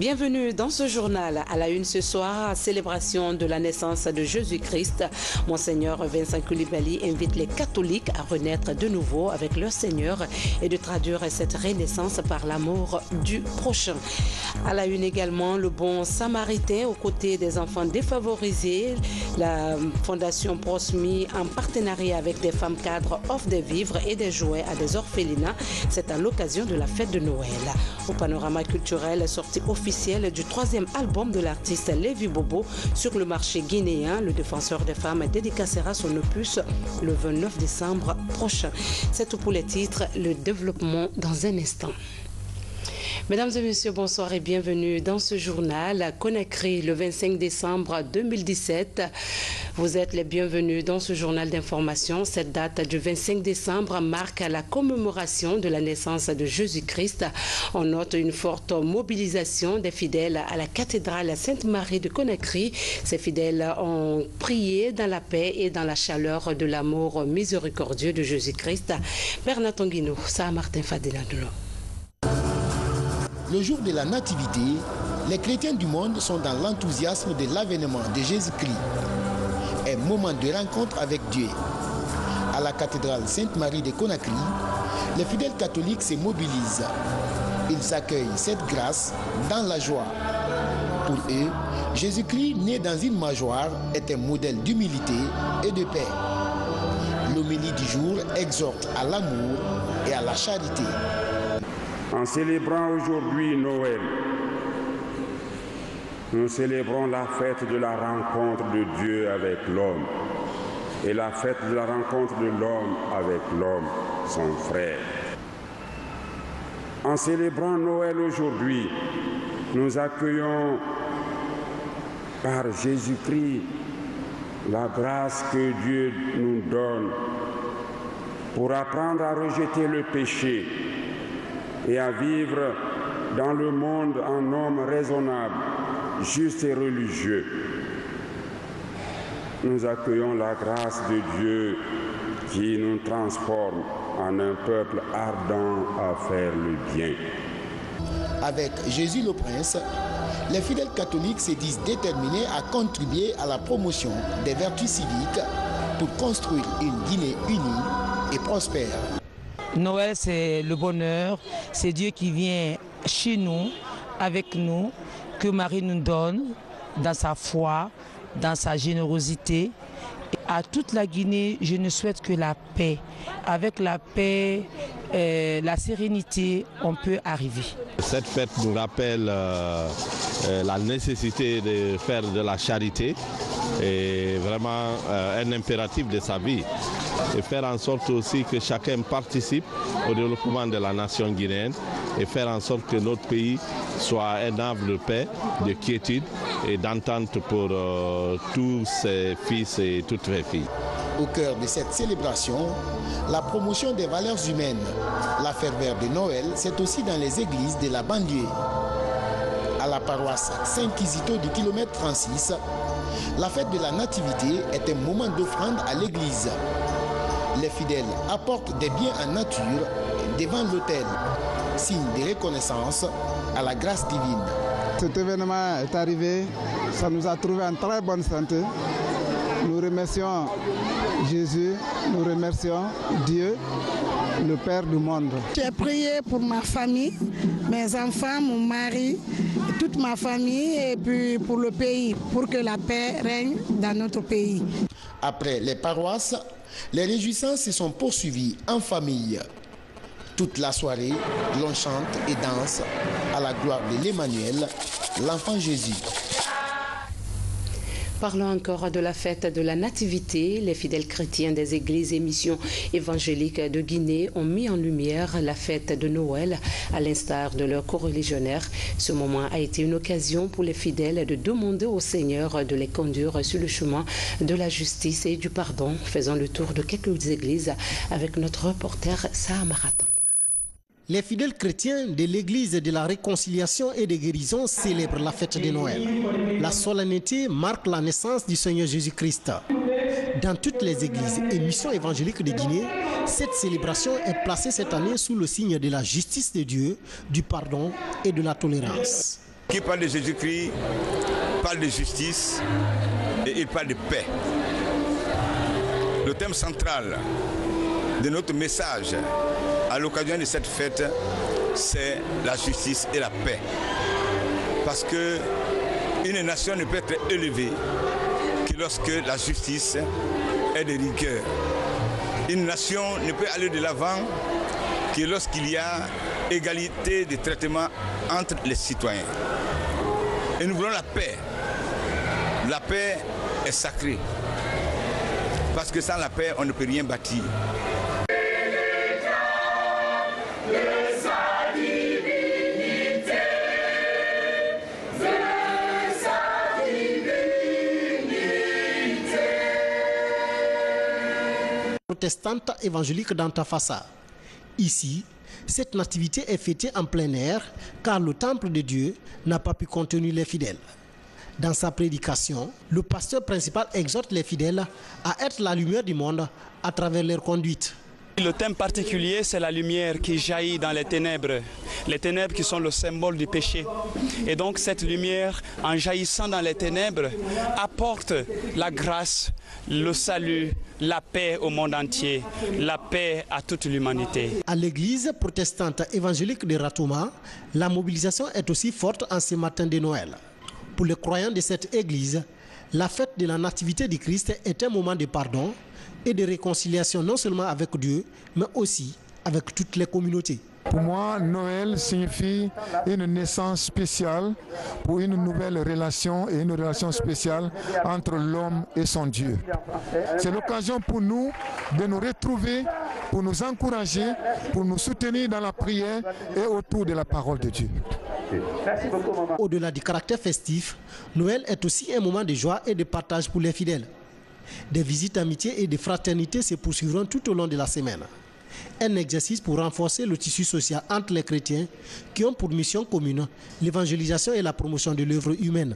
Bienvenue dans ce journal. À la une ce soir, célébration de la naissance de Jésus-Christ. Monseigneur Vincent Coulibaly invite les catholiques à renaître de nouveau avec leur Seigneur et de traduire cette renaissance par l'amour du prochain. À la une également, le bon samaritain aux côtés des enfants défavorisés. La Fondation Prosmi, en partenariat avec des femmes cadres, offre des vivres et des jouets à des orphelinats. C'est à l'occasion de la fête de Noël. Au panorama culturel, sortie officielle du 3e album de l'artiste Lévi Bobo sur le marché guinéen. Le défenseur des femmes dédicacera son opus le 29 décembre prochain. C'est tout pour les titres. Le développement dans un instant. Mesdames et messieurs, bonsoir et bienvenue dans ce journal à Conakry le 25 décembre 2017. Vous êtes les bienvenus dans ce journal d'information. Cette date du 25 décembre marque la commémoration de la naissance de Jésus-Christ. On note une forte mobilisation des fidèles à la cathédrale Sainte-Marie de Conakry. Ces fidèles ont prié dans la paix et dans la chaleur de l'amour miséricordieux de Jésus-Christ. Père Nathan Guino, Saint-Martin Fadela Dolo. Le jour de la Nativité, les chrétiens du monde sont dans l'enthousiasme de l'avènement de Jésus-Christ. Un moment de rencontre avec Dieu. À la cathédrale Sainte-Marie de Conakry, les fidèles catholiques se mobilisent. Ils accueillent cette grâce dans la joie. Pour eux, Jésus-Christ, né dans une mangeoire, est un modèle d'humilité et de paix. L'homélie du jour exhorte à l'amour et à la charité. En célébrant aujourd'hui Noël, nous célébrons la fête de la rencontre de Dieu avec l'homme et la fête de la rencontre de l'homme avec l'homme, son frère. En célébrant Noël aujourd'hui, nous accueillons par Jésus-Christ la grâce que Dieu nous donne pour apprendre à rejeter le péché et à vivre dans le monde en homme raisonnable, juste et religieux. Nous accueillons la grâce de Dieu qui nous transforme en un peuple ardent à faire le bien. Avec Jésus le Prince, les fidèles catholiques se disent déterminés à contribuer à la promotion des vertus civiques pour construire une Guinée unie et prospère. Noël, c'est le bonheur, c'est Dieu qui vient chez nous, avec nous, que Marie nous donne dans sa foi, dans sa générosité. À toute la Guinée, je ne souhaite que la paix. Avec la paix, la sérénité, on peut arriver. Cette fête nous rappelle la nécessité de faire de la charité et vraiment un impératif de sa vie. Et faire en sorte aussi que chacun participe au développement de la nation guinéenne et faire en sorte que notre pays soit un havre de paix, de quiétude et d'entente pour tous ses fils et toutes ses filles. Au cœur de cette célébration, la promotion des valeurs humaines. La ferveur de Noël, c'est aussi dans les églises de la banlieue. À la paroisse Saint-Kizito du kilomètre 36, la fête de la Nativité est un moment d'offrande à l'église. Les fidèles apportent des biens en nature devant l'autel, signe de reconnaissance à la grâce divine. Cet événement est arrivé, ça nous a trouvé en très bonne santé. Nous remercions Jésus, nous remercions Dieu, le Père du monde. J'ai prié pour ma famille, mes enfants, mon mari, toute ma famille et puis pour le pays, pour que la paix règne dans notre pays. Après les paroisses, les réjouissances se sont poursuivies en famille. Toute la soirée, l'on chante et danse à la gloire de l'Emmanuel, l'enfant Jésus. Parlons encore de la fête de la Nativité. Les fidèles chrétiens des églises et missions évangéliques de Guinée ont mis en lumière la fête de Noël, à l'instar de leurs coreligionnaires. Ce moment a été une occasion pour les fidèles de demander au Seigneur de les conduire sur le chemin de la justice et du pardon. Faisons le tour de quelques églises avec notre reporter Saha Marathon. Les fidèles chrétiens de l'église de la réconciliation et de guérison célèbrent la fête de Noël. La solennité marque la naissance du Seigneur Jésus-Christ. Dans toutes les églises et missions évangéliques de Guinée, cette célébration est placée cette année sous le signe de la justice de Dieu, du pardon et de la tolérance. Qui parle de Jésus-Christ, parle de justice et il parle de paix. Le thème central de notre message à l'occasion de cette fête, c'est la justice et la paix. Parce qu'une nation ne peut être élevée que lorsque la justice est de rigueur. Une nation ne peut aller de l'avant que lorsqu'il y a égalité de traitement entre les citoyens. Et nous voulons la paix. La paix est sacrée. Parce que sans la paix, on ne peut rien bâtir. Protestante évangélique d'Antafassa. Ici, cette nativité est fêtée en plein air car le temple de Dieu n'a pas pu contenir les fidèles. Dans sa prédication, le pasteur principal exhorte les fidèles à être la lumière du monde à travers leur conduite. Le thème particulier, c'est la lumière qui jaillit dans les ténèbres qui sont le symbole du péché. Et donc cette lumière, en jaillissant dans les ténèbres, apporte la grâce, le salut, la paix au monde entier, la paix à toute l'humanité. À l'église protestante évangélique de Ratouma, la mobilisation est aussi forte en ce matin de Noël. Pour les croyants de cette église, la fête de la Nativité du Christ est un moment de pardon et de réconciliation non seulement avec Dieu, mais aussi avec toutes les communautés. Pour moi, Noël signifie une naissance spéciale pour une nouvelle relation et une relation spéciale entre l'homme et son Dieu. C'est l'occasion pour nous de nous retrouver, pour nous encourager, pour nous soutenir dans la prière et autour de la parole de Dieu. Au-delà du caractère festif, Noël est aussi un moment de joie et de partage pour les fidèles. Des visites d'amitié et de fraternité se poursuivront tout au long de la semaine. Un exercice pour renforcer le tissu social entre les chrétiens qui ont pour mission commune l'évangélisation et la promotion de l'œuvre humaine.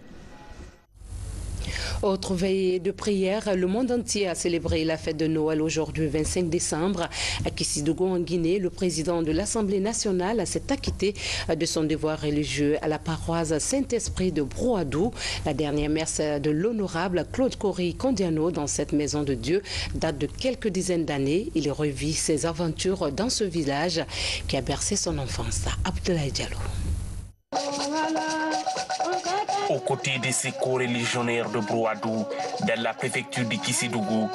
Autre veillée de prière, le monde entier a célébré la fête de Noël aujourd'hui, 25 décembre. À Kissidougou, en Guinée, le président de l'Assemblée nationale s'est acquitté de son devoir religieux à la paroisse Saint-Esprit de Brouadou. La dernière messe de l'honorable Claude Kory Kondiano dans cette maison de Dieu date de quelques dizaines d'années. Il revit ses aventures dans ce village qui a bercé son enfance. Abdoulaye Diallo. Aux côtés de ces co-religionnaires de Brouadou, dans la préfecture de Kissidougou,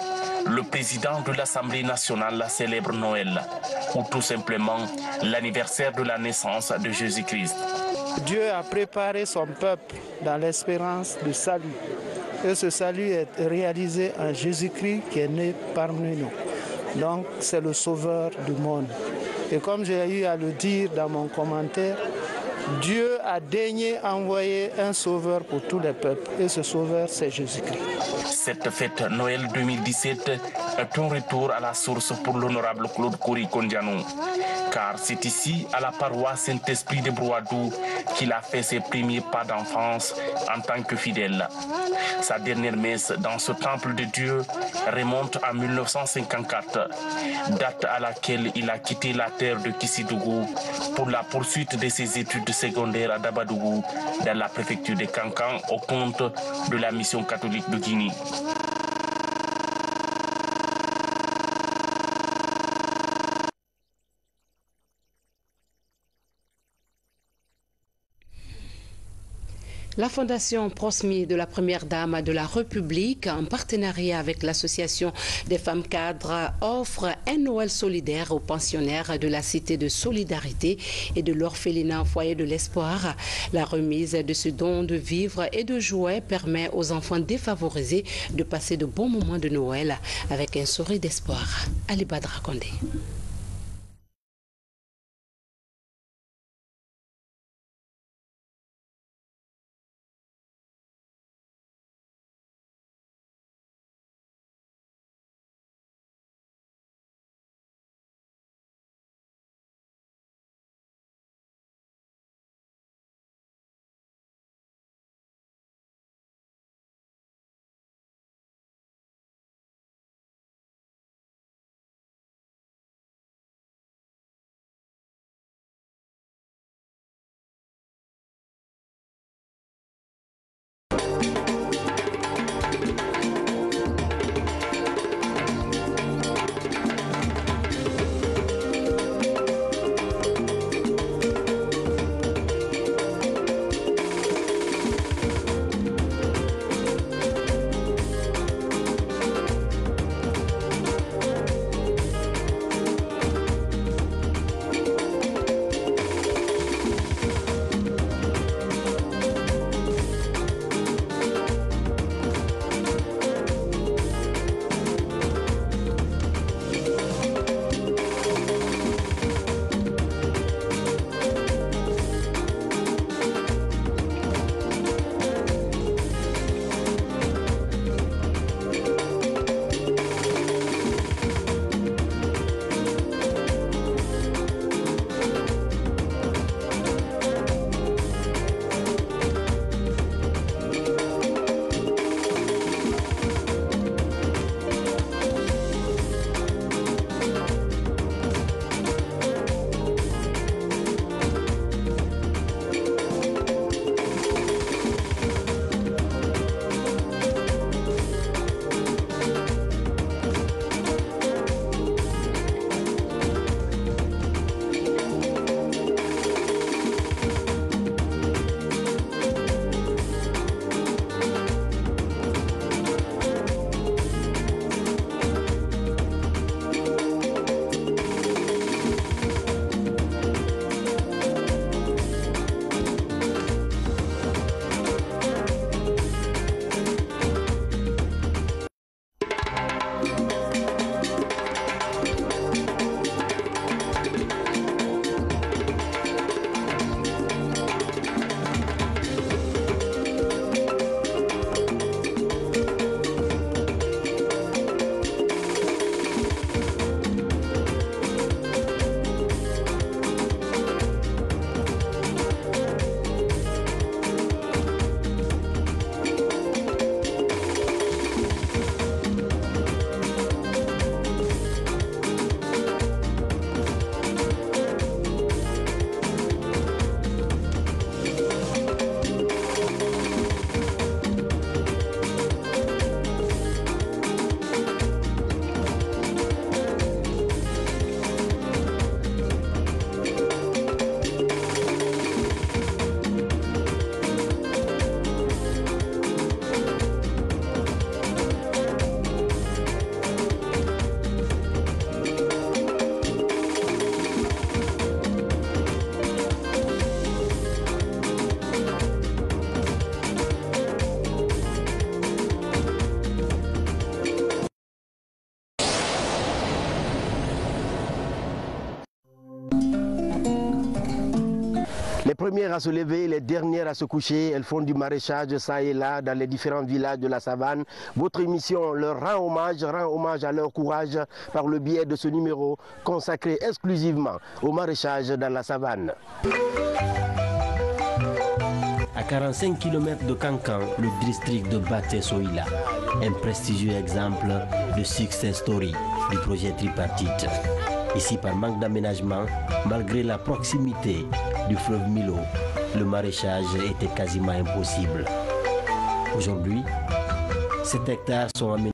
le président de l'Assemblée nationale célèbre Noël, ou tout simplement l'anniversaire de la naissance de Jésus-Christ. Dieu a préparé son peuple dans l'espérance du salut. Et ce salut est réalisé en Jésus-Christ qui est né parmi nous. Donc c'est le sauveur du monde. Et comme j'ai eu à le dire dans mon commentaire, Dieu a daigné envoyer un sauveur pour tous les peuples. Et ce sauveur, c'est Jésus-Christ. Cette fête Noël 2017 est un retour à la source pour l'honorable Claude Kory Kondiano. Car c'est ici, à la paroisse Saint-Esprit de Brouadou, qu'il a fait ses premiers pas d'enfance en tant que fidèle. Sa dernière messe dans ce temple de Dieu remonte à 1954, date à laquelle il a quitté la terre de Kissidougou pour la poursuite de ses études secondaires à Dabadougou, dans la préfecture de Kankan, au compte de la mission catholique de Guinée. La Fondation Prosmi de la Première Dame de la République, en partenariat avec l'Association des femmes cadres, offre un Noël solidaire aux pensionnaires de la Cité de Solidarité et de l'Orphelinat Foyer de l'Espoir. La remise de ce don de vivres et de jouets permet aux enfants défavorisés de passer de bons moments de Noël avec un sourire d'espoir. Ali Badra Kondé. premières à se lever, les dernières à se coucher. Elles font du maraîchage ça et là dans les différents villages de la savane. Votre émission leur rend hommage à leur courage par le biais de ce numéro consacré exclusivement au maraîchage dans la savane. À 45 km de Kankan, le district de Baté Soila, un prestigieux exemple de success story du projet tripartite. Ici, par manque d'aménagement, malgré la proximité du fleuve Milo, le maraîchage était quasiment impossible. Aujourd'hui, 7 hectares sont aménagés.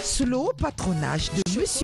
Sous le haut patronage de Monsieur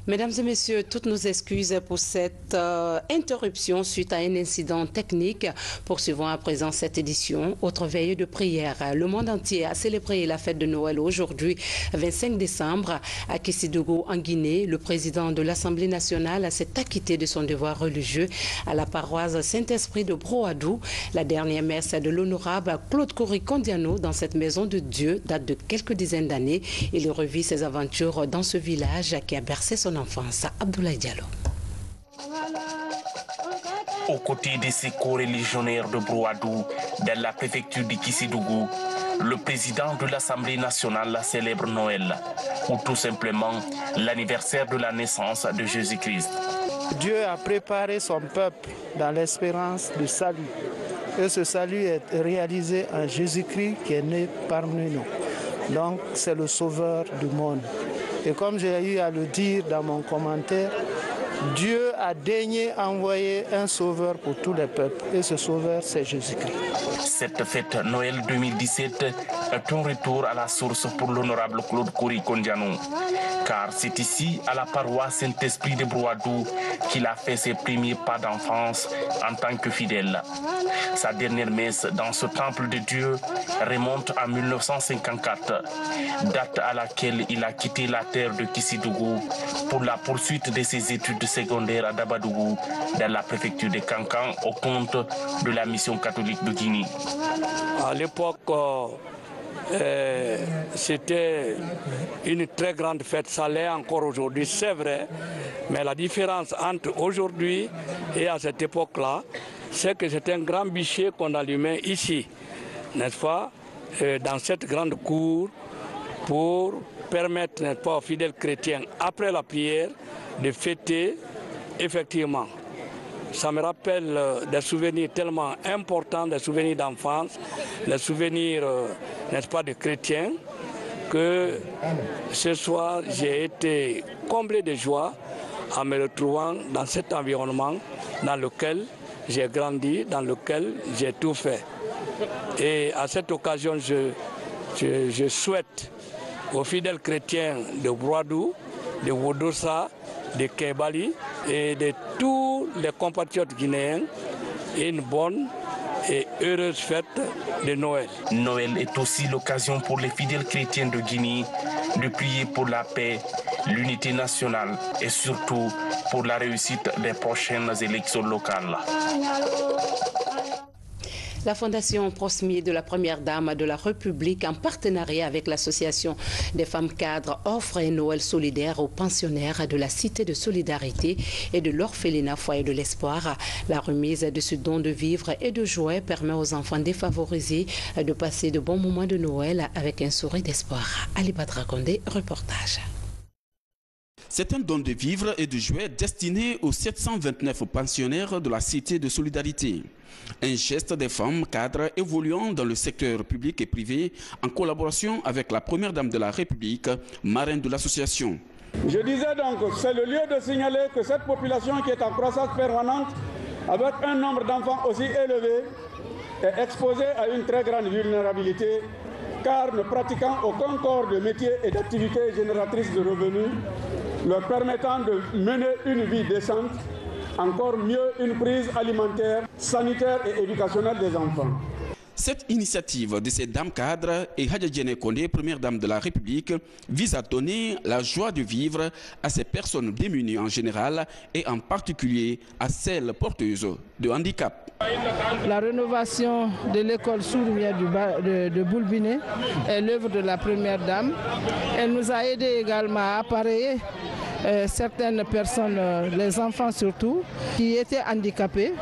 Mesdames et messieurs, toutes nos excuses pour cette interruption suite à un incident technique. Poursuivons à présent cette édition. Autre veille de prière. Le monde entier a célébré la fête de Noël aujourd'hui, 25 décembre, à Késidougou, en Guinée. Le président de l'Assemblée nationale s'est acquitté de son devoir religieux à la paroisse Saint-Esprit de Broadou. La dernière messe de l'honorable Claude Kouri-Kondiano dans cette maison de Dieu date de quelques dizaines d'années. Il revit ses aventures dans ce village qui a bercé son enfance. Abdoulaye Diallo. Aux côtés de ces co-religionnaires de Broadou, dans la préfecture de Késidougou, le président de l'Assemblée nationale célèbre Noël, ou tout simplement l'anniversaire de la naissance de Jésus-Christ. Dieu a préparé son peuple dans l'espérance du salut. Et ce salut est réalisé en Jésus-Christ qui est né parmi nous. Donc c'est le sauveur du monde. Et comme j'ai eu à le dire dans mon commentaire, Dieu a daigné envoyer un sauveur pour tous les peuples. Et ce sauveur, c'est Jésus-Christ. Cette fête Noël 2017 est un retour à la source pour l'honorable Claude Kouri Kondianou. Car c'est ici, à la paroisse Saint-Esprit de Brouadou, qu'il a fait ses premiers pas d'enfance en tant que fidèle. Sa dernière messe dans ce temple de Dieu remonte à 1954, date à laquelle il a quitté la terre de Kissidougou pour la poursuite de ses études secondaires à Dabadougou, dans la préfecture de Kankan, au compte de la mission catholique de Guinée. À l'époque, c'était une très grande fête, ça l'est encore aujourd'hui, c'est vrai, mais la différence entre aujourd'hui et à cette époque-là, c'est que c'est un grand bûcher qu'on allumait ici, n'est-ce pas, dans cette grande cour, pour permettre, n'est-ce pas, aux fidèles chrétiens, après la prière, de fêter effectivement. Ça me rappelle des souvenirs tellement importants, des souvenirs d'enfance, des souvenirs, n'est-ce pas, de chrétiens, que ce soir, j'ai été comblé de joie en me retrouvant dans cet environnement dans lequel j'ai grandi, dans lequel j'ai tout fait. Et à cette occasion, je souhaite aux fidèles chrétiens de Brouadou, de Wodosa, de Kébali et de tous les compatriotes guinéens une bonne et heureuse fête de Noël. Noël est aussi l'occasion pour les fidèles chrétiens de Guinée de prier pour la paix, l'unité nationale et surtout pour la réussite des prochaines élections locales. La Fondation Prosmier de la Première Dame de la République, en partenariat avec l'Association des femmes cadres, offre un Noël solidaire aux pensionnaires de la Cité de Solidarité et de l'Orphelinat Foyer de l'Espoir. La remise de ce don de vivres et de jouets permet aux enfants défavorisés de passer de bons moments de Noël avec un sourire d'espoir. Ali Badrakonde, reportage. C'est un don de vivres et de jouets destiné aux 729 pensionnaires de la Cité de Solidarité. Un geste des femmes cadres évoluant dans le secteur public et privé en collaboration avec la Première Dame de la République, marraine de l'association. Je disais donc, c'est le lieu de signaler que cette population qui est en croissance permanente, avec un nombre d'enfants aussi élevé, est exposée à une très grande vulnérabilité, car ne pratiquant aucun corps de métier et d'activité génératrice de revenus, leur permettant de mener une vie décente, encore mieux une prise alimentaire, sanitaire et éducationnelle des enfants. Cette initiative de ces dames cadres et Hadja Djene Kondé, Première Dame de la République, vise à donner la joie de vivre à ces personnes démunies en général et en particulier à celles porteuses de handicap. La rénovation de l'école sous lumière de Boulbiné est l'œuvre de la Première Dame. Elle nous a aidé également à appareiller certaines personnes, les enfants surtout, qui étaient handicapés,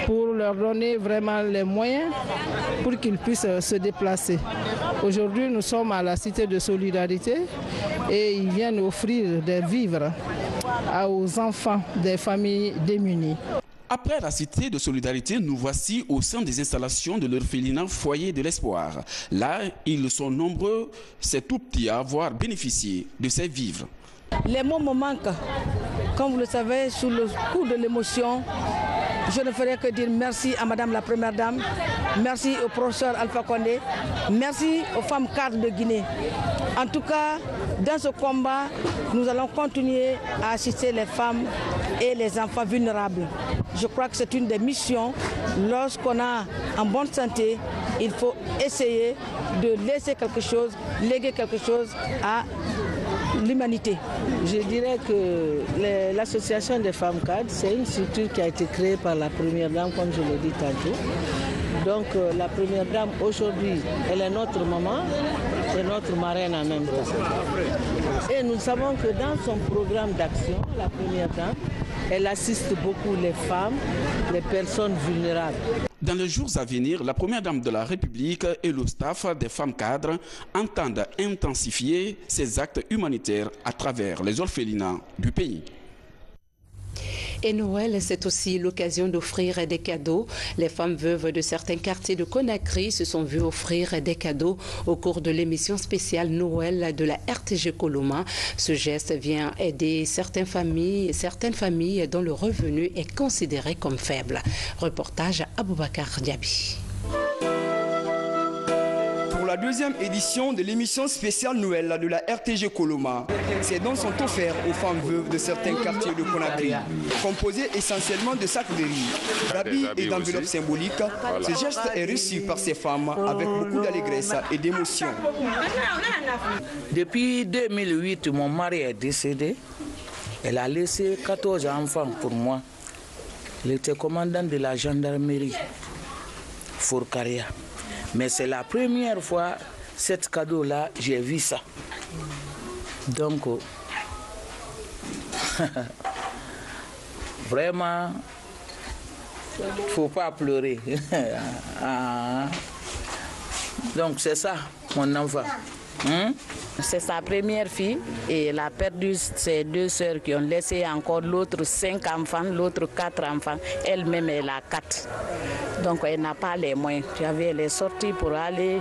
pour leur donner vraiment les moyens pour qu'ils puissent se déplacer. Aujourd'hui, nous sommes à la Cité de Solidarité et ils viennent offrir des vivres aux enfants des familles démunies. Après la Cité de Solidarité, nous voici au sein des installations de l'Orphelinat Foyer de l'Espoir. Là, ils sont nombreux, ces tout petits à avoir bénéficié de ces vivres. Les mots me manquent. Comme vous le savez, sous le coup de l'émotion, je ne ferai que dire merci à Madame la Première Dame, merci au professeur Alpha Condé, merci aux femmes cadres de Guinée. En tout cas, dans ce combat, nous allons continuer à assister les femmes et les enfants vulnérables. Je crois que c'est une des missions. Lorsqu'on a en bonne santé, il faut essayer de laisser quelque chose, léguer quelque chose à l'humanité. Je dirais que l'association des femmes cadres, c'est une structure qui a été créée par la Première Dame, comme je l'ai dit tantôt. Donc la Première Dame, aujourd'hui, elle est notre maman et notre marraine en même temps. Et nous savons que dans son programme d'action, la Première Dame, elle assiste beaucoup les femmes, les personnes vulnérables. Dans les jours à venir, la Première Dame de la République et le staff des femmes cadres entendent intensifier ces actes humanitaires à travers les orphelinats du pays. Et Noël, c'est aussi l'occasion d'offrir des cadeaux. Les femmes veuves de certains quartiers de Conakry se sont vues offrir des cadeaux au cours de l'émission spéciale Noël de la RTG Coloma. Ce geste vient aider certaines familles dont le revenu est considéré comme faible. Reportage Aboubakar Diaby. Pour la deuxième édition de l'émission spéciale Noël de la RTG Coloma, ces dons sont offerts aux femmes veuves de certains quartiers de Conakry, composés essentiellement de sacs de riz, d'habits et d'enveloppes symboliques. Ce geste est reçu par ces femmes avec beaucoup d'allégresse et d'émotion. Depuis 2008, mon mari est décédé. Elle a laissé 14 enfants pour moi. Il était commandant de la gendarmerie, Fourcaria. Mais c'est la première fois, cet cadeau-là, j'ai vu ça. Donc, vraiment, il ne faut pas pleurer. Donc, c'est ça, mon enfant. C'est sa première fille et elle a perdu ses deux sœurs qui ont laissé encore l'autre 5 enfants, l'autre 4 enfants. Elle-même, elle a 4. Donc elle n'a pas les moyens. Elle est sortie pour aller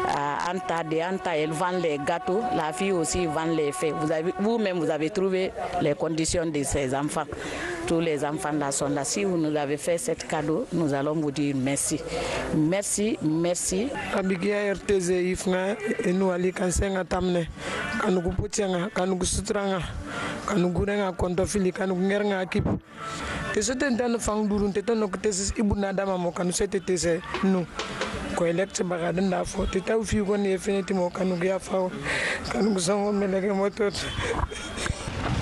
à Anta. De Anta, elle vend les gâteaux. La fille aussi vend les fées. Vous-même, vous avez trouvé les conditions de ces enfants. Tous les enfants là sont là. Si vous nous avez fait ce cadeau, nous allons vous dire merci. Merci, merci. Abigia RTZ ifna enu ali kansenga tamne kanugu puchenga kanugu sutranga kanugu renga kontofili kanugu ngerenga akip tesete ndano fangdurun tetono tesis ibuna dama mo kanu sete tese nu ko elect bagada ndafo tetaw fi gon yefiniti mo kanugu ya faw kanugu songo melege motot.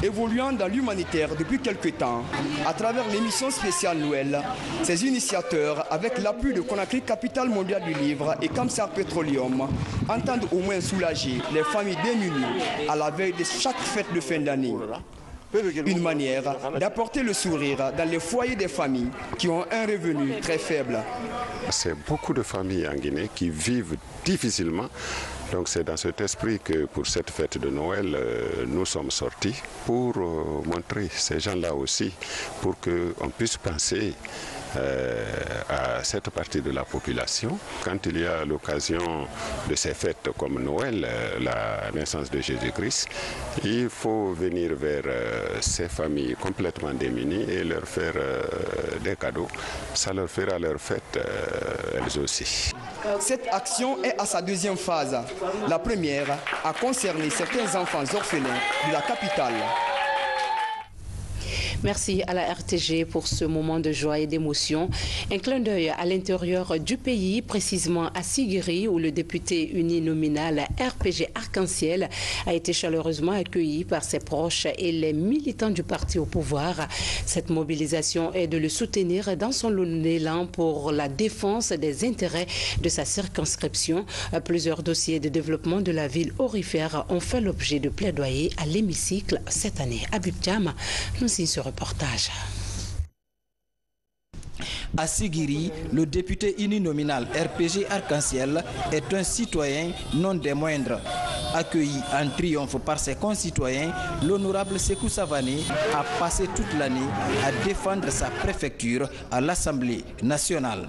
Évoluant dans l'humanitaire depuis quelque temps, à travers l'émission spéciale Noël, ces initiateurs, avec l'appui de Conakry, capitale mondiale du livre, et Kamsar Petroleum, entendent au moins soulager les familles démunies à la veille de chaque fête de fin d'année. Une manière d'apporter le sourire dans les foyers des familles qui ont un revenu très faible. C'est beaucoup de familles en Guinée qui vivent difficilement. Donc c'est dans cet esprit que pour cette fête de Noël, nous sommes sortis pour montrer ces gens-là aussi, pour qu'on puisse penser à cette partie de la population. Quand il y a l'occasion de ces fêtes comme Noël, la naissance de Jésus-Christ, il faut venir vers ces familles complètement démunies et leur faire des cadeaux. Ça leur fera leur fête elles aussi. Cette action est à sa deuxième phase. La première a concerné certains enfants orphelins de la capitale. Merci à la RTG pour ce moment de joie et d'émotion. Un clin d'œil à l'intérieur du pays, précisément à Sigiri, où le député uninominal RPG Arc-en-Ciel a été chaleureusement accueilli par ses proches et les militants du parti au pouvoir. Cette mobilisation est de le soutenir dans son élan pour la défense des intérêts de sa circonscription. Plusieurs dossiers de développement de la ville aurifère ont fait l'objet de plaidoyer à l'hémicycle cette année. Habib Diam nous signe ce reportage. À Sigiri, le député uninominal RPG Arc-en-Ciel est un citoyen non des moindres. Accueilli en triomphe par ses concitoyens, l'honorable Sékou Savané a passé toute l'année à défendre sa préfecture à l'Assemblée nationale.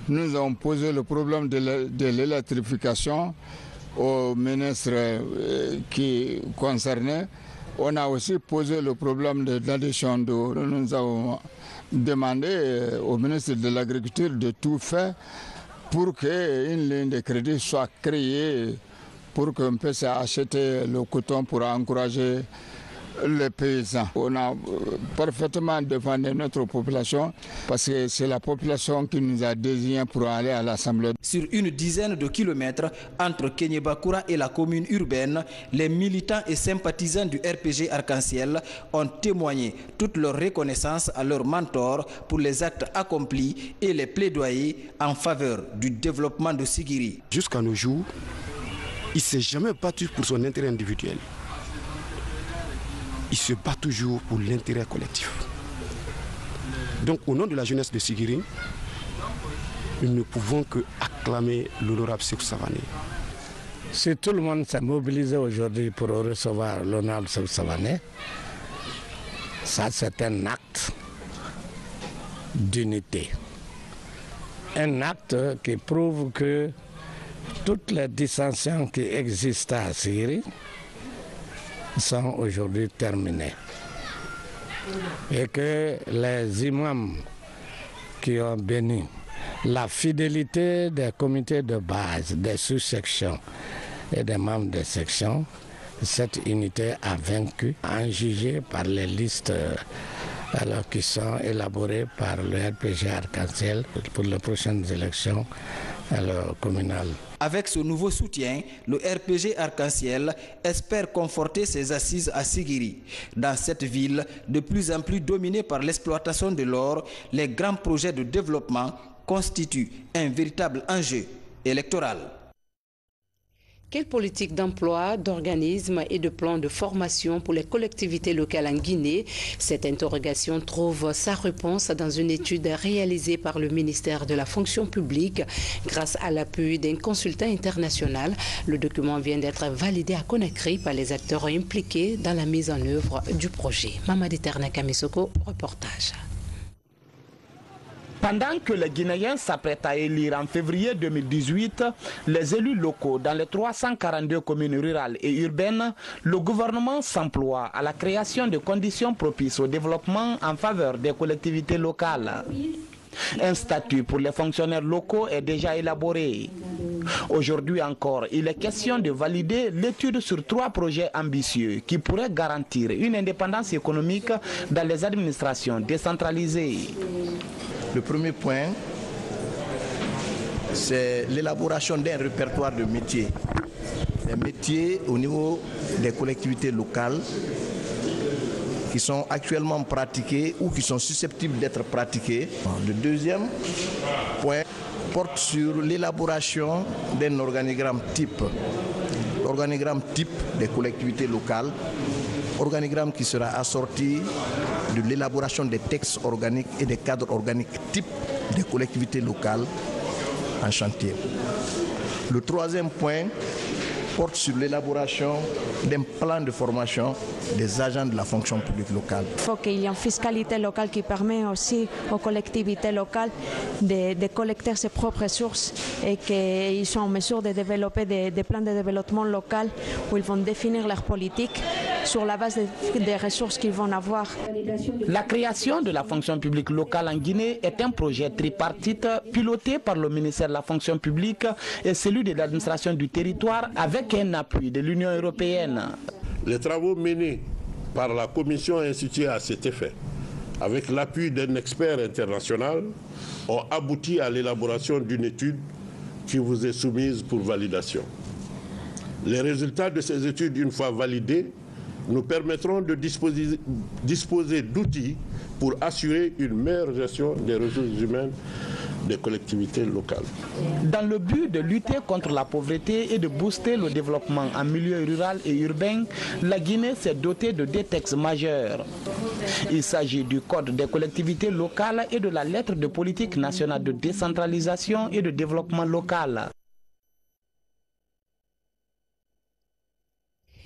Nous avons posé le problème de l'électrification au ministre qui concernait. On a aussi posé le problème de l'addition d'eau. Nous avons demandé au ministre de l'Agriculture de tout faire pour qu'une ligne de crédit soit créée pour qu'on puisse acheter le coton pour encourager les paysans. On a parfaitement défendu notre population parce que c'est la population qui nous a désignés pour aller à l'Assemblée. Sur une dizaine de kilomètres entre Kenyebakura et la commune urbaine, les militants et sympathisants du RPG Arc-en-Ciel ont témoigné toute leur reconnaissance à leur mentor pour les actes accomplis et les plaidoyers en faveur du développement de Sigiri. Jusqu'à nos jours, il ne s'est jamais battu pour son intérêt individuel. Il se bat toujours pour l'intérêt collectif. Donc au nom de la jeunesse de Sigiri, nous ne pouvons que acclamer l'honorable Sékou Savané. Si tout le monde s'est mobilisé aujourd'hui pour recevoir l'honorable Sékou Savané, ça c'est un acte d'unité. Un acte qui prouve que toutes les dissensions qui existent à Syrie sont aujourd'hui terminées. Et que les imams qui ont béni la fidélité des comités de base, des sous-sections et des membres des sections, cette unité a vaincu, en jugé par les listes qui sont élaborées par le RPG Arc-en-Ciel pour les prochaines élections communales. Avec ce nouveau soutien, le RPG Arc-en-Ciel espère conforter ses assises à Sigiri. Dans cette ville, de plus en plus dominée par l'exploitation de l'or, les grands projets de développement constituent un véritable enjeu électoral. Quelle politique d'emploi, d'organisme et de plan de formation pour les collectivités locales en Guinée? Cette interrogation trouve sa réponse dans une étude réalisée par le ministère de la fonction publique grâce à l'appui d'un consultant international. Le document vient d'être validé à Conakry par les acteurs impliqués dans la mise en œuvre du projet. Mamadi Terna Kamisoko, reportage. Pendant que les Guinéens s'apprêtent à élire en février 2018 les élus locaux dans les 342 communes rurales et urbaines, le gouvernement s'emploie à la création de conditions propices au développement en faveur des collectivités locales. Un statut pour les fonctionnaires locaux est déjà élaboré. Aujourd'hui encore, il est question de valider l'étude sur 3 projets ambitieux qui pourraient garantir une indépendance économique dans les administrations décentralisées. Le premier point, c'est l'élaboration d'un répertoire de métiers. Des métiers au niveau des collectivités locales qui sont actuellement pratiqués ou qui sont susceptibles d'être pratiqués. Le deuxième point porte sur l'élaboration d'un organigramme type. L'organigramme type des collectivités locales, organigramme qui sera assorti de l'élaboration des textes organiques et des cadres organiques type des collectivités locales en chantier. Le troisième point porte sur l'élaboration d'un plan de formation des agents de la fonction publique locale. Il faut qu'il y ait une fiscalité locale qui permet aussi aux collectivités locales de collecter ses propres ressources et qu'ils soient en mesure de développer des plans de développement local où ils vont définir leur politique sur la base des ressources qu'ils vont avoir. La création de la fonction publique locale en Guinée est un projet tripartite piloté par le ministère de la fonction publique et celui de l'administration du territoire avec un appui de l'Union européenne. Les travaux menés par la commission instituée à cet effet, avec l'appui d'un expert international, ont abouti à l'élaboration d'une étude qui vous est soumise pour validation. Les résultats de ces études, une fois validés, nous permettront de disposer d'outils pour assurer une meilleure gestion des ressources humaines des collectivités locales. Dans le but de lutter contre la pauvreté et de booster le développement en milieu rural et urbain, la Guinée s'est dotée de 2 textes majeurs. Il s'agit du Code des collectivités locales et de la lettre de politique nationale de décentralisation et de développement local.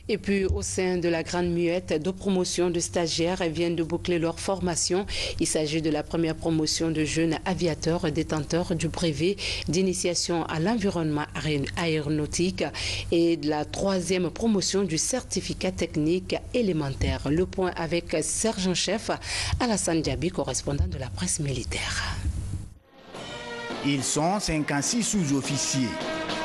Et puis, au sein de la Grande Muette, 2 promotions de stagiaires viennent de boucler leur formation. Il s'agit de la première promotion de jeunes aviateurs détenteurs du brevet d'initiation à l'environnement aéronautique et de la 3e promotion du certificat technique élémentaire. Le point avec sergent-chef Alassane Diaby, correspondant de la presse militaire. Ils sont 56 sous-officiers.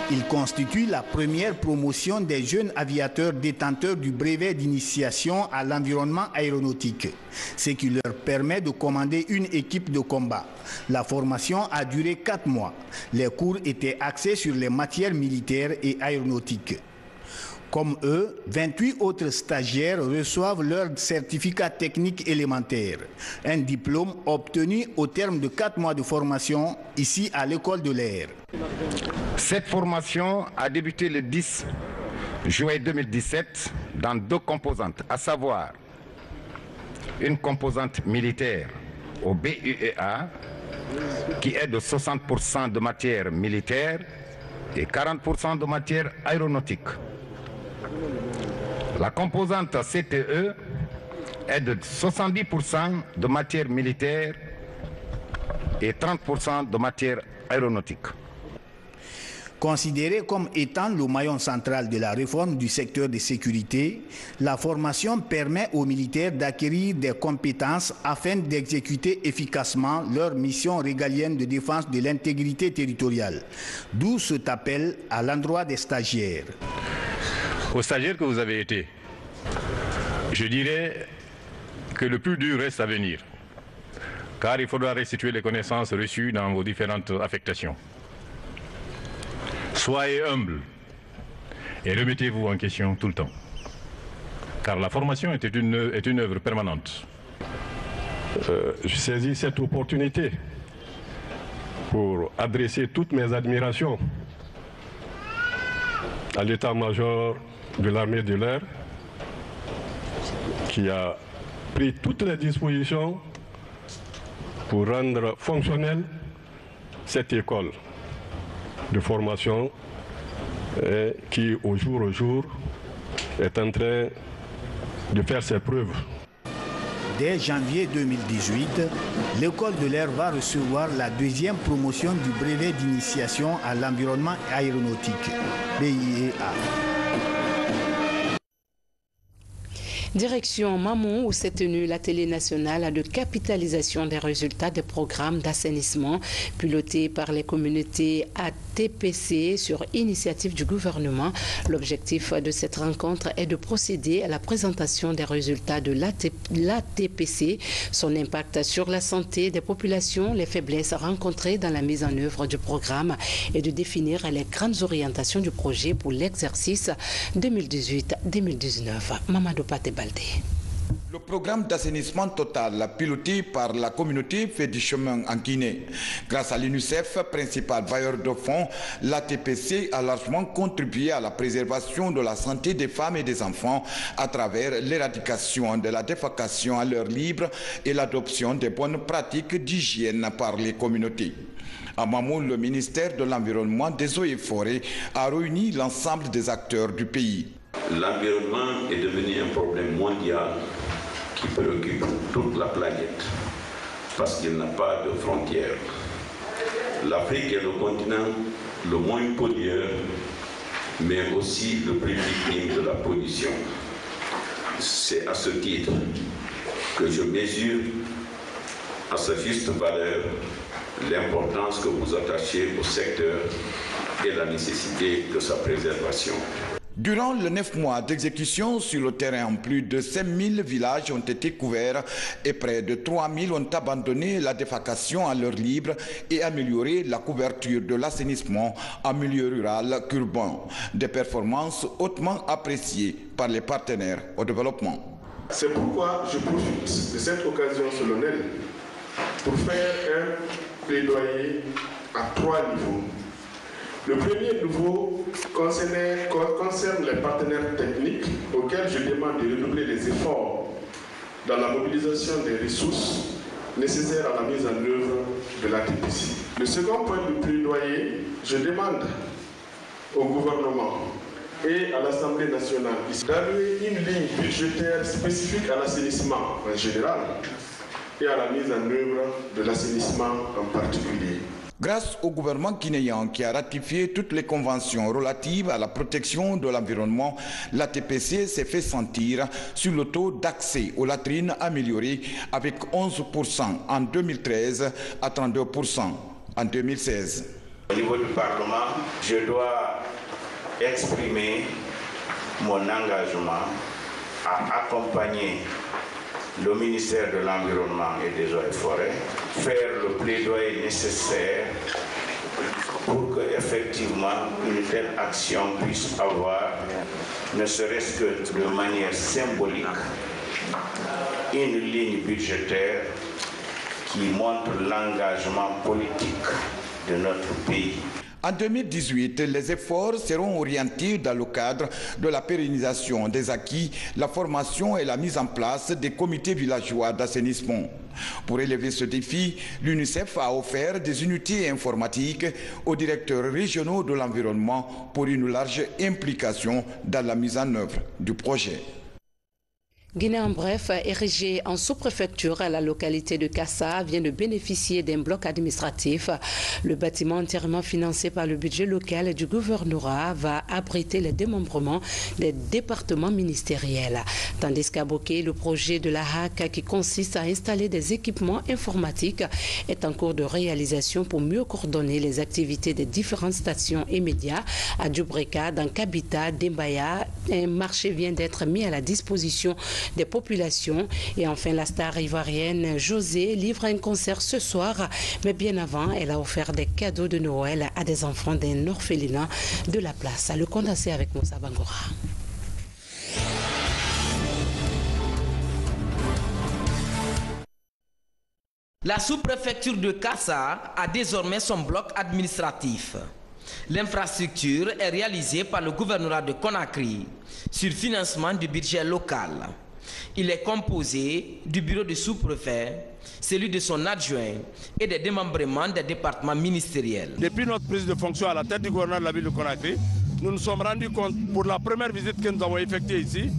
Ils constituent la première promotion des jeunes aviateurs détenteurs du brevet d'initiation à l'environnement aéronautique, ce qui leur permet de commander une équipe de combat. La formation a duré 4 mois. Les cours étaient axés sur les matières militaires et aéronautiques. Comme eux, 28 autres stagiaires reçoivent leur certificat technique élémentaire, un diplôme obtenu au terme de 4 mois de formation ici à l'école de l'air. Cette formation a débuté le 10 juin 2017 dans 2 composantes, à savoir une composante militaire au BUEA qui est de 60% de matière militaire et 40% de matière aéronautique. La composante CTE est de 70% de matière militaire et 30% de matière aéronautique. Considérée comme étant le maillon central de la réforme du secteur de sécurité, la formation permet aux militaires d'acquérir des compétences afin d'exécuter efficacement leur mission régalienne de défense de l'intégrité territoriale. D'où cet appel à l'endroit des stagiaires. Aux stagiaires que vous avez été, je dirais que le plus dur reste à venir, car il faudra restituer les connaissances reçues dans vos différentes affectations. Soyez humbles et remettez-vous en question tout le temps, car la formation est une œuvre permanente. Je saisis cette opportunité pour adresser toutes mes admirations à l'état-major de l'armée de l'air qui a pris toutes les dispositions pour rendre fonctionnelle cette école de formation qui, au jour, est en train de faire ses preuves. Dès janvier 2018, l'école de l'air va recevoir la deuxième promotion du brevet d'initiation à l'environnement aéronautique, BIEA. Direction Mamon, où s'est tenue l'atelier national de capitalisation des résultats des programmes d'assainissement pilotés par les communautés ATPC sur initiative du gouvernement. L'objectif de cette rencontre est de procéder à la présentation des résultats de l'ATPC, son impact sur la santé des populations, les faiblesses rencontrées dans la mise en œuvre du programme et de définir les grandes orientations du projet pour l'exercice 2018-2019. Mamadou Paté-Baldé. Le programme d'assainissement total piloté par la communauté fait du chemin en Guinée. Grâce à l'UNICEF, principal bailleur de fonds, l'ATPC a largement contribué à la préservation de la santé des femmes et des enfants à travers l'éradication de la défécation à l'air libre et l'adoption des bonnes pratiques d'hygiène par les communautés. À Mamou, le ministère de l'Environnement, des Eaux et Forêts a réuni l'ensemble des acteurs du pays. L'environnement est devenu un problème mondial qui préoccupe toute la planète parce qu'il n'a pas de frontières. L'Afrique est le continent le moins pollueur, mais aussi le plus victime de la pollution. C'est à ce titre que je mesure à sa juste valeur l'importance que vous attachez au secteur et la nécessité de sa préservation. Durant les 9 mois d'exécution sur le terrain, plus de 5000 villages ont été couverts et près de 3000 ont abandonné la défécation à l'air libre et amélioré la couverture de l'assainissement en milieu rural qu'urbain. Des performances hautement appréciées par les partenaires au développement. C'est pourquoi je profite de cette occasion solennelle pour faire un plaidoyer à 3 niveaux. Le premier niveau concerne les partenaires techniques auxquels je demande de redoubler les efforts dans la mobilisation des ressources nécessaires à la mise en œuvre de l'ATPC. Le second point de plaidoyer, je demande au gouvernement et à l'Assemblée nationale d'allouer une ligne budgétaire spécifique à l'assainissement en général et à la mise en œuvre de l'assainissement en particulier. Grâce au gouvernement guinéen qui a ratifié toutes les conventions relatives à la protection de l'environnement, l'ATPC s'est fait sentir sur le taux d'accès aux latrines amélioré avec 11% en 2013 à 32% en 2016. Au niveau du Parlement, je dois exprimer mon engagement à accompagner le ministère de l'Environnement et des Eaux et Forêts, faire le plaidoyer nécessaire pour que effectivement une telle action puisse avoir, ne serait-ce que de manière symbolique, une ligne budgétaire qui montre l'engagement politique de notre pays. En 2018, les efforts seront orientés dans le cadre de la pérennisation des acquis, la formation et la mise en place des comités villageois d'assainissement. Pour élever ce défi, l'UNICEF a offert des unités informatiques aux directeurs régionaux de l'environnement pour une large implication dans la mise en œuvre du projet. Guinée en bref, érigée en sous-préfecture, la localité de Kassa vient de bénéficier d'un bloc administratif. Le bâtiment entièrement financé par le budget local du gouvernorat va abriter le démembrement des départements ministériels. Tandis qu'à Boké, le projet de la HAC qui consiste à installer des équipements informatiques est en cours de réalisation pour mieux coordonner les activités des différentes stations et médias. À Djubreka, dans Kabita, Dembaya, un marché vient d'être mis à la disposition des populations. Et enfin, la star ivoirienne José livre un concert ce soir. Mais bien avant, elle a offert des cadeaux de Noël à des enfants d'un orphelinat de la place. Le condensé avec Moussa Bangora. La sous-préfecture de Kassa a désormais son bloc administratif. L'infrastructure est réalisée par le gouvernorat de Conakry sur financement du budget local. Il est composé du bureau du sous-préfet, celui de son adjoint et des démembrements des départements ministériels. Depuis notre prise de fonction à la tête du gouvernement de la ville de Conakry, nous nous sommes rendus compte pour la première visite que nous avons effectuée ici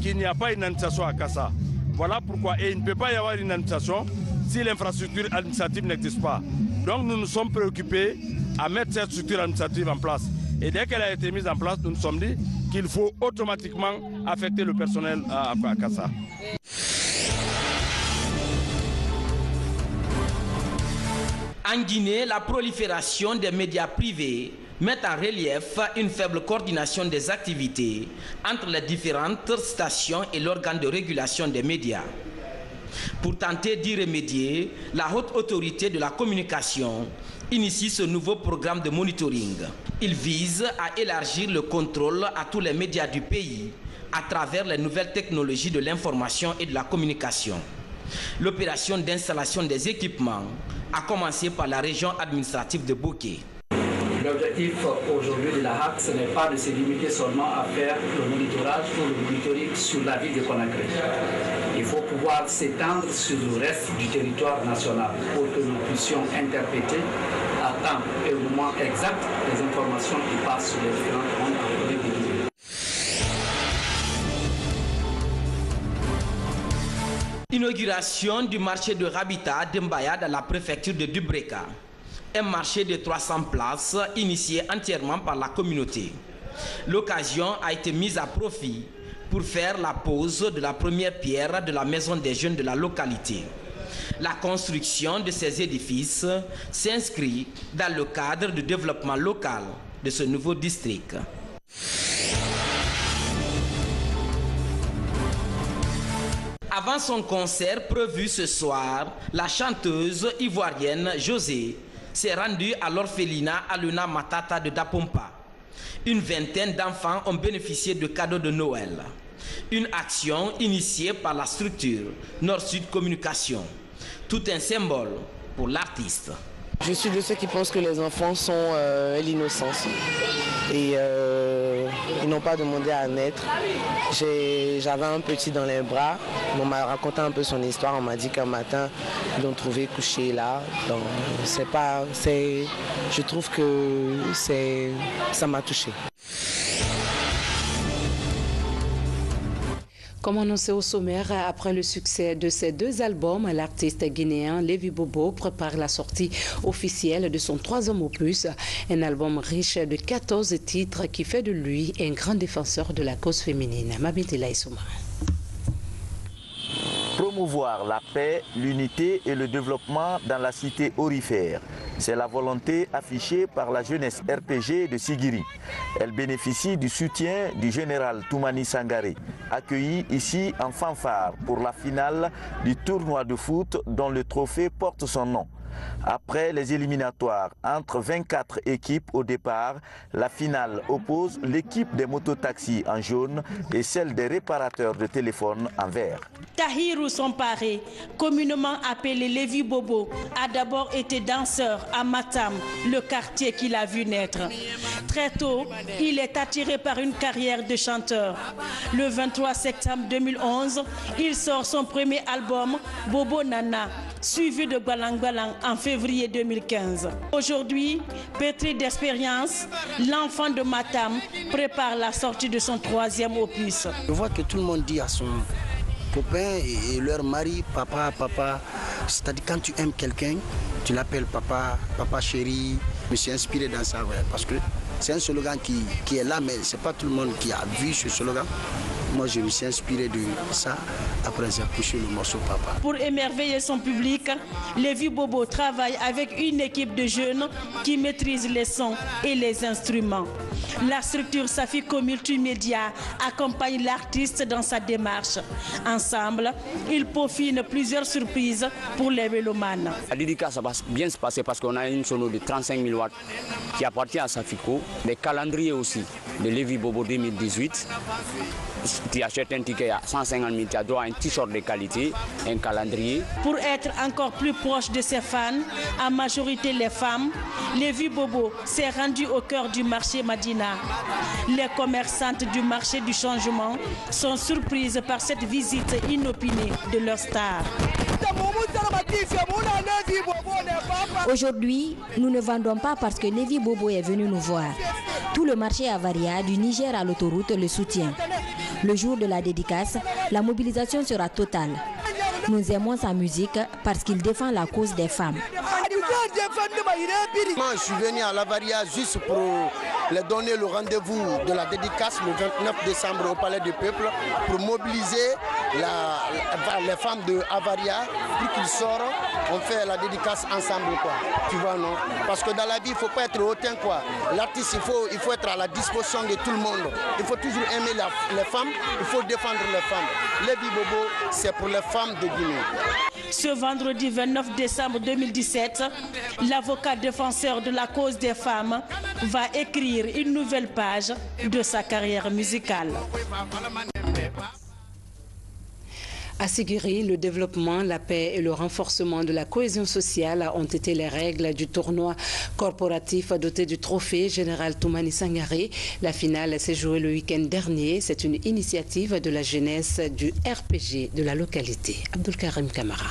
qu'il n'y a pas une administration à Kassa. Voilà pourquoi, et il ne peut pas y avoir une administration si l'infrastructure administrative n'existe pas. Donc nous nous sommes préoccupés à mettre cette structure administrative en place. Et dès qu'elle a été mise en place, nous nous sommes dit qu'il faut automatiquement affecter le personnel à Kassa. En Guinée, la prolifération des médias privés met en relief une faible coordination des activités entre les différentes stations et l'organe de régulation des médias. Pour tenter d'y remédier, la haute autorité de la communication initie ce nouveau programme de monitoring. Il vise à élargir le contrôle à tous les médias du pays à travers les nouvelles technologies de l'information et de la communication. L'opération d'installation des équipements a commencé par la région administrative de Boké. L'objectif aujourd'hui de la HAC, ce n'est pas de se limiter seulement à faire le monitorage ou le monitoring sur la ville de Conakry. Il faut pouvoir s'étendre sur le reste du territoire national pour que nous puissions interpréter à temps et au moment exact les informations qui passent sur les différentes ondes en République de Guinée. Inauguration du marché de Rabita Dembaya dans la préfecture de Djubreka. Un marché de 300 places initié entièrement par la communauté. L'occasion a été mise à profit pour faire la pose de la première pierre de la maison des jeunes de la localité. La construction de ces édifices s'inscrit dans le cadre du développement local de ce nouveau district. Avant son concert prévu ce soir, la chanteuse ivoirienne José s'est rendue à l'orphelinat Aluna Matata de Dapompa. Une vingtaine d'enfants ont bénéficié de cadeaux de Noël. Une action initiée par la structure Nord-Sud Communication. Tout un symbole pour l'artiste. Je suis de ceux qui pensent que les enfants sont l'innocence. Et ils n'ont pas demandé à naître. J'avais un petit dans les bras. On m'a raconté un peu son histoire. On m'a dit qu'un matin, ils l'ont trouvé couché là. Donc, je trouve que ça m'a touché. Comme annoncé au sommaire, après le succès de ces deux albums, l'artiste guinéen Lévi Bobo prépare la sortie officielle de son 3e opus, un album riche de 14 titres qui fait de lui un grand défenseur de la cause féminine. Mabitela Issouma. Promouvoir la paix, l'unité et le développement dans la cité aurifère. C'est la volonté affichée par la jeunesse RPG de Sigiri. Elle bénéficie du soutien du général Toumani Sangaré, accueilli ici en fanfare pour la finale du tournoi de foot dont le trophée porte son nom. Après les éliminatoires entre 24 équipes au départ, la finale oppose l'équipe des mototaxis en jaune et celle des réparateurs de téléphones en vert. Tahirou Somparé, communément appelé Lévi Bobo, a d'abord été danseur à Matam, le quartier qu'il a vu naître. Très tôt, il est attiré par une carrière de chanteur. Le 23 septembre 2011, il sort son premier album, Bobo Nana, suivi de Balang Balang en février 2015. Aujourd'hui, pétri d'expérience, l'enfant de Matam prépare la sortie de son 3e opus. Je vois que tout le monde dit copains et leur mari, papa. C'est-à-dire quand tu aimes quelqu'un, tu l'appelles papa, papa chéri. Je me suis inspiré dans ça, ouais, parce que c'est un slogan qui est là, mais ce n'est pas tout le monde qui a vu ce slogan. Moi, je me suis inspiré de ça. Après, j'ai poussé le morceau papa. Pour émerveiller son public, les Vieux Bobos travaillent avec une équipe de jeunes qui maîtrisent les sons et les instruments. La structure Safiko Multimédia accompagne l'artiste dans sa démarche. Ensemble, ils peaufinent plusieurs surprises pour les mélomanes. La dédicace va bien se passer parce qu'on a une sono de 35 000 watts qui appartient à Safiko, des calendriers aussi de Lévi Bobo 2018. Tu achètes un ticket à 150 000, tu as droit à un t-shirt de qualité, un calendrier. Pour être encore plus proche de ses fans, en majorité les femmes, Lévi Bobo s'est rendu au cœur du marché Madina. Les commerçantes du marché du changement sont surprises par cette visite inopinée de leur star. Aujourd'hui, nous ne vendons pas parce que Lévi Bobo est venu nous voir. Tout le marché Avaria, du Niger à l'autoroute, le soutient. Le jour de la dédicace, la mobilisation sera totale. Nous aimons sa musique parce qu'il défend la cause des femmes. Je suis venu à l'Avaria juste pour leur donner le rendez-vous de la dédicace le 29 décembre au Palais du Peuple pour mobiliser les femmes de Avaria pour qu'ils sortent. On fait la dédicace ensemble, quoi. Tu vois, non? Parce que dans la vie, il ne faut pas être hautain, quoi. L'artiste, il faut être à la disposition de tout le monde. Il faut toujours aimer les femmes, il faut défendre les femmes. Lévi Bobo, c'est pour les femmes de Guinée. Ce vendredi 29 décembre 2017, l'avocat défenseur de la cause des femmes va écrire une nouvelle page de sa carrière musicale. À Sigiri, le développement, la paix et le renforcement de la cohésion sociale ont été les règles du tournoi corporatif doté du trophée général Toumani Sangaré. La finale s'est jouée le week-end dernier. C'est une initiative de la jeunesse du RPG de la localité. Abdul Karim Kamara.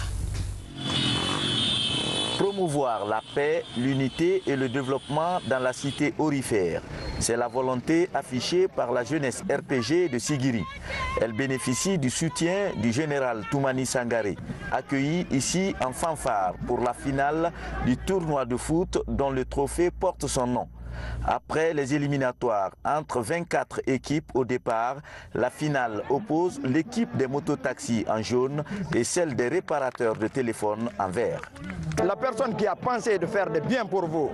Promouvoir la paix, l'unité et le développement dans la cité aurifère. C'est la volonté affichée par la jeunesse RPG de Sigiri. Elle bénéficie du soutien du général Toumani Sangaré, accueilli ici en fanfare pour la finale du tournoi de foot dont le trophée porte son nom. Après les éliminatoires entre 24 équipes au départ, la finale oppose l'équipe des mototaxis en jaune et celle des réparateurs de téléphone en vert. La personne qui a pensé de faire des biens pour vous,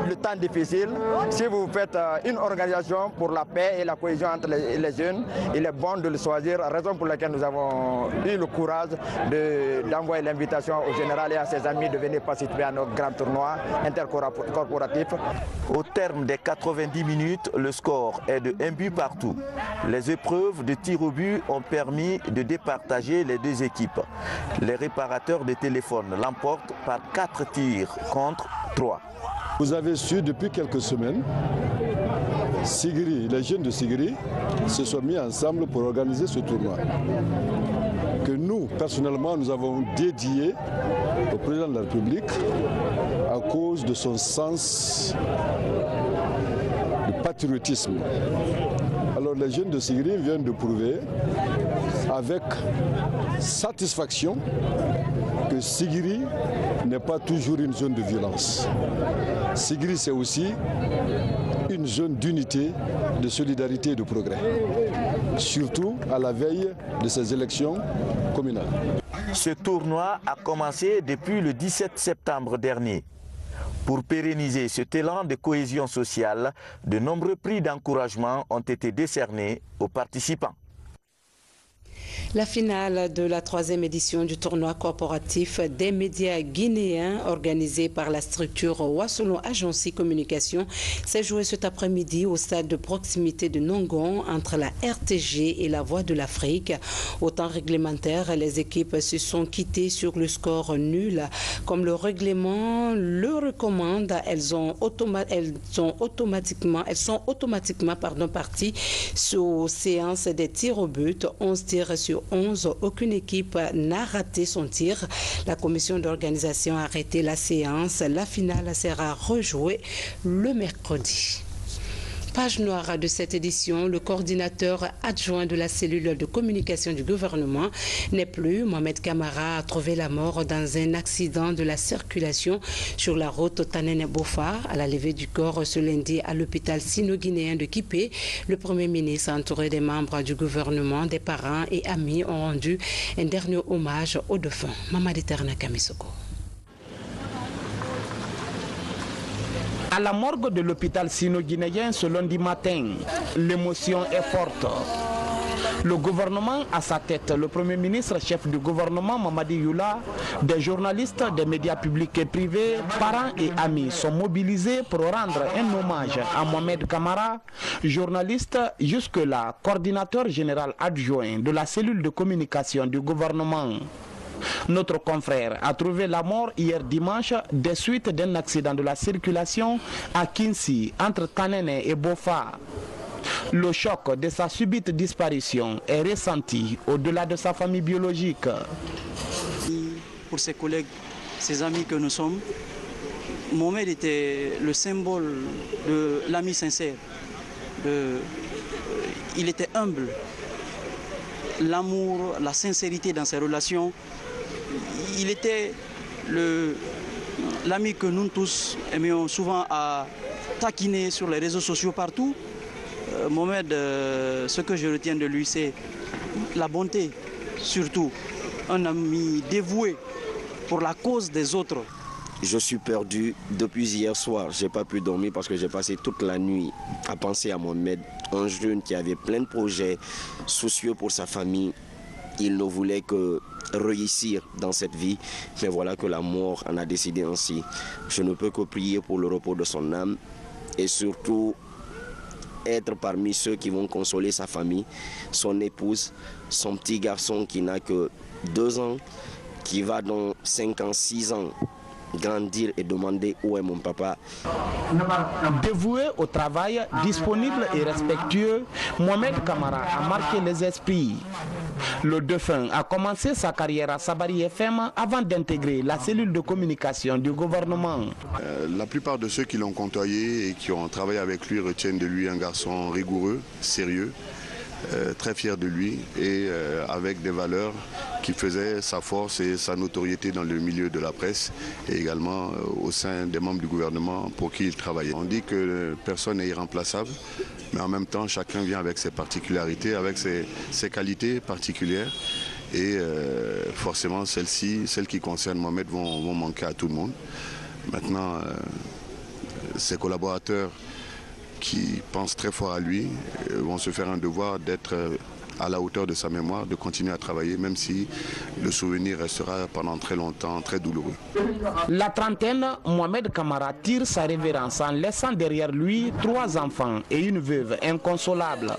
le temps difficile, si vous faites une organisation pour la paix et la cohésion entre les jeunes, il est bon de le choisir, raison pour laquelle nous avons eu le courage d'envoyer l'invitation au général et à ses amis de venir participer à notre grand tournoi intercorporatif. Au terme des 90 minutes, le score est de 1 but partout. Les épreuves de tir au but ont permis de départager les deux équipes. Les réparateurs de téléphone l'emportent par 4 tirs contre 3. Vous avez su depuis quelques semaines, les jeunes de Sigiri se sont mis ensemble pour organiser ce tournoi. Que nous, personnellement, nous avons dédié au président de la République à cause de son sens de patriotisme. Alors les jeunes de Sigiri viennent de prouver avec satisfaction que Sigiri n'est pas toujours une zone de violence. Sigiri, c'est aussi une zone d'unité, de solidarité et de progrès, surtout à la veille de ces élections communales. Ce tournoi a commencé depuis le 17 septembre dernier. Pour pérenniser cet élan de cohésion sociale, de nombreux prix d'encouragement ont été décernés aux participants. La finale de la 3e édition du tournoi corporatif des médias guinéens organisé par la structure Wassoulou Agency Communication s'est jouée cet après-midi au stade de proximité de Nongon entre la RTG et la Voix de l'Afrique. Au temps réglementaire, les équipes se sont quittées sur le score nul. Comme le règlement le recommande, elles sont automatiquement parties aux séances des tirs au but. 11 tirs sur 11, aucune équipe n'a raté son tir. La commission d'organisation a arrêté la séance. La finale sera rejouée le mercredi. Page noire de cette édition, le coordinateur adjoint de la cellule de communication du gouvernement n'est plus. Mohamed Kamara a trouvé la mort dans un accident de la circulation sur la route Tanene-Bofa. À la levée du corps ce lundi à l'hôpital sino-guinéen de Kipé, le Premier ministre, entouré des membres du gouvernement, des parents et amis, ont rendu un dernier hommage aux défunts. Mamadi Terna Kamisoko. À la morgue de l'hôpital sino-guinéen ce lundi matin, l'émotion est forte. Le gouvernement à sa tête, le Premier ministre, chef du gouvernement Mamadi Youla, des journalistes, des médias publics et privés, parents et amis sont mobilisés pour rendre un hommage à Mohamed Kamara, journaliste jusque-là, coordinateur général adjoint de la cellule de communication du gouvernement. Notre confrère a trouvé la mort hier dimanche des suites d'un accident de la circulation à Kinsi, entre Tanene et Bofa. Le choc de sa subite disparition est ressenti au-delà de sa famille biologique. Pour ses collègues, ses amis que nous sommes, Mohamed était le symbole de l'ami sincère. Il était humble. L'amour, la sincérité dans ses relations. Il était l'ami que nous tous aimions souvent à taquiner sur les réseaux sociaux partout. Mohamed, ce que je retiens de lui, c'est la bonté, surtout. Un ami dévoué pour la cause des autres. Je suis perdu depuis hier soir. Je n'ai pas pu dormir parce que j'ai passé toute la nuit à penser à Mohamed, un jeune qui avait plein de projets soucieux pour sa famille. Il ne voulait que réussir dans cette vie, mais voilà que la mort en a décidé ainsi. Je ne peux que prier pour le repos de son âme et surtout être parmi ceux qui vont consoler sa famille, son épouse, son petit garçon qui n'a que 2 ans, qui va dans 5 ans, 6 ans grandir et demander où est mon papa. Dévoué au travail, disponible et respectueux, Mohamed Kamara a marqué les esprits. Le défunt a commencé sa carrière à Sabari FM avant d'intégrer la cellule de communication du gouvernement. La plupart de ceux qui l'ont côtoyé et qui ont travaillé avec lui retiennent de lui un garçon rigoureux, sérieux, très fier de lui et avec des valeurs qui faisaient sa force et sa notoriété dans le milieu de la presse et également au sein des membres du gouvernement pour qui il travaillait. On dit que personne n'est irremplaçable, mais en même temps chacun vient avec ses particularités, avec ses qualités particulières et forcément celles qui concernent Mohamed vont manquer à tout le monde. Maintenant, ses collaborateurs qui pensent très fort à lui vont se faire un devoir d'être à la hauteur de sa mémoire, de continuer à travailler, même si le souvenir restera pendant très longtemps très douloureux. La trentaine, Mohamed Kamara tire sa révérence en laissant derrière lui 3 enfants et une veuve inconsolable.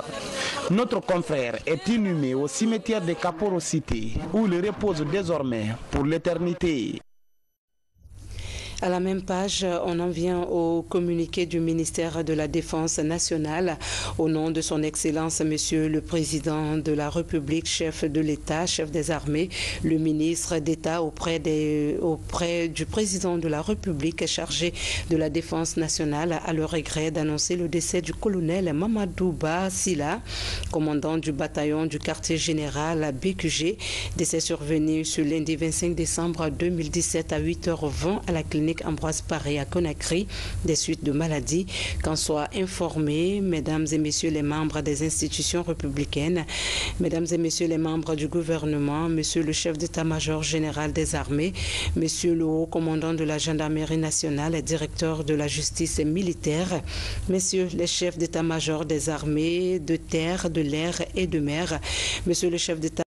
Notre confrère est inhumé au cimetière de Kaporo-Cité, où il repose désormais pour l'éternité. À la même page, on en vient au communiqué du ministère de la Défense nationale. Au nom de son Excellence, Monsieur le Président de la République, chef de l'État, chef des armées, le ministre d'État auprès du Président de la République chargé de la Défense nationale a le regret d'annoncer le décès du colonel Mamadouba Silla, commandant du bataillon du quartier général à BQG. Décès survenu ce lundi 25 décembre 2017 à 8h20 à la clinique Ambroise Paré à Conakry des suites de maladies. Qu'en soient informés, mesdames et messieurs les membres des institutions républicaines, mesdames et messieurs les membres du gouvernement, monsieur le chef d'état-major général des armées, monsieur le haut commandant de la gendarmerie nationale et directeur de la justice militaire, messieurs les chefs d'état-major des armées de terre, de l'air et de mer, monsieur le chef d'état